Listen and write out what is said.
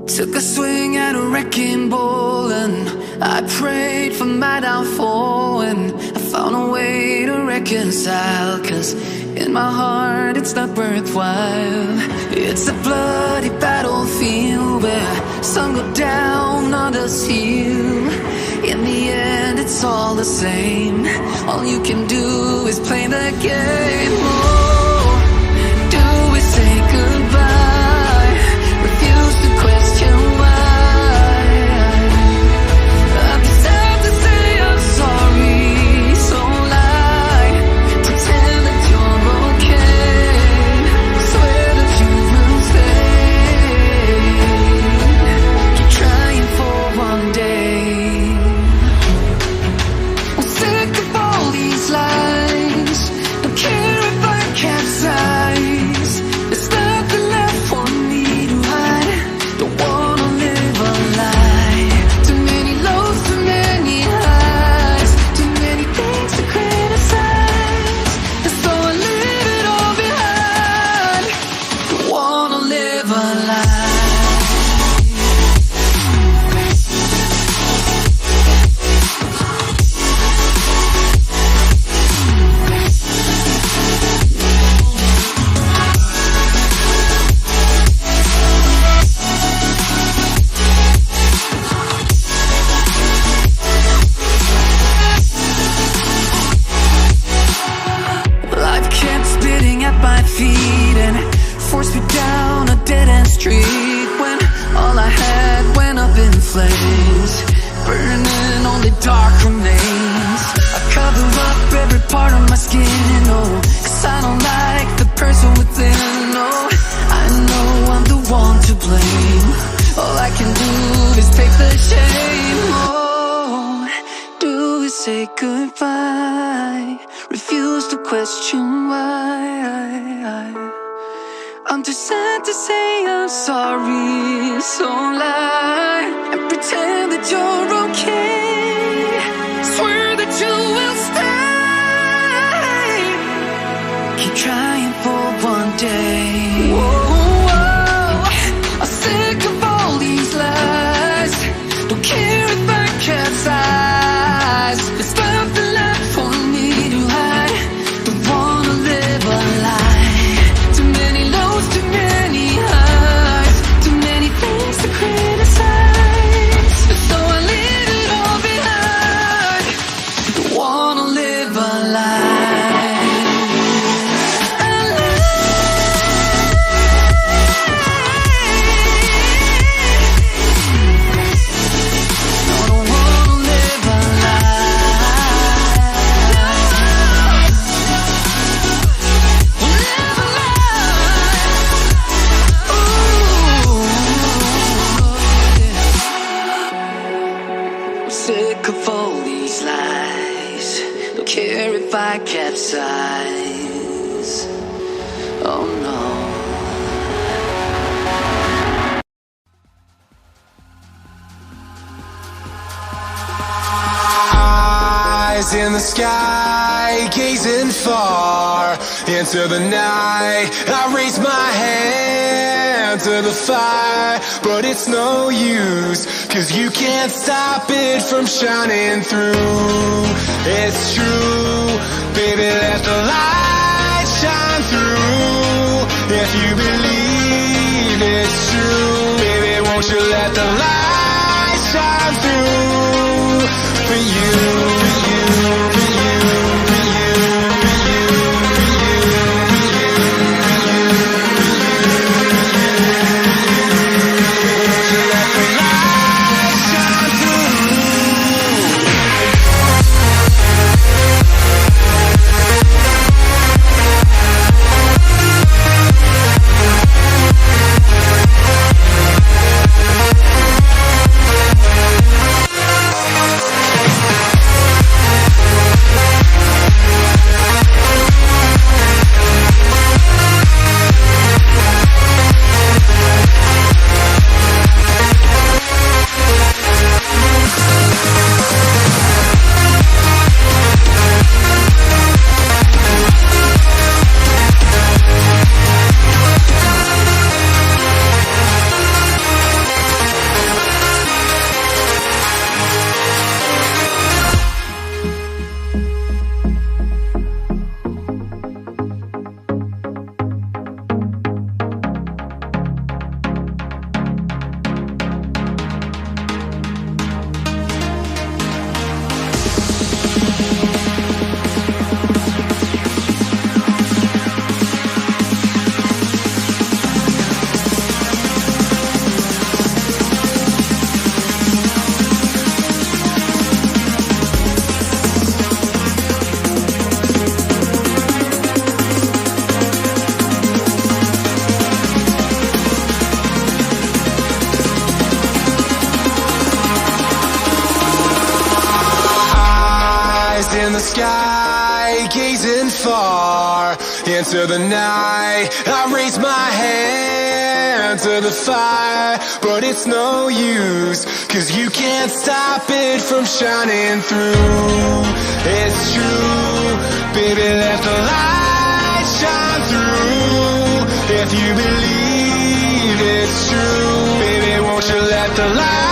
Took a swing at a wrecking ball and I prayed for my downfall, and I found a way to reconcile, 'cause in my heart it's not worthwhile. It's a bloody battlefield where some go down, others heal. In the end it's all the same. All you can do is play the game. Oh, do we say goodbye? Refuse to question why. I'm sad to say I'm sorry, so lie. Pretend that you're okay. Swear that you will stay. Keep trying for one day. I'm sick of all these lies. Don't care if I capsize. There's nothing left for me to hide. Don't wanna live a lie. Too many lows, too many highs. Too many things to criticize. And so I leave it all behind. Don't wanna live a lie. Life kept spitting at my feet and forced me down a dead-end street, when all I had went up in flames, burning only dark remains. I cover up every part of my skin, oh, 'cause I don't like the person within. Oh, I know I'm the one to blame. All I can do is take the shame. Oh, do we say goodbye? Refuse to question why. I'm too sad to say I'm sorry, so lie and pretend that you're okay. Swear that you will stay. Keep trying for one day. Whoa, I'm sick of all these lies. Don't care if I capsize. There's nothing left for me to hide. Don't wanna live a lie. Too many lows, too many highs. Too many things to criticize. So I leave it all behind. Don't wanna live a lie. A lie. No, don't wanna live a lie. Live a lie. Ooh. I'm sick of all these lies. Don't care if I capsize. Oh no. Eyes in the sky, gazing far into the night. I raise my hand to the fire, but it's no use, 'cause you can't stop it from shining through. It's true, baby, let the light shine through. If you believe it's true, baby, won't you let the light shine through for you, for you, for you, for you, for you, for you, for you, won't you let the light shine through? in the sky, gazing far into the night. I raise my hand to the fire, but it's no use, 'cause you can't stop it from shining through. It's true, baby, let the light shine through. If you believe it's true, baby, won't you let the light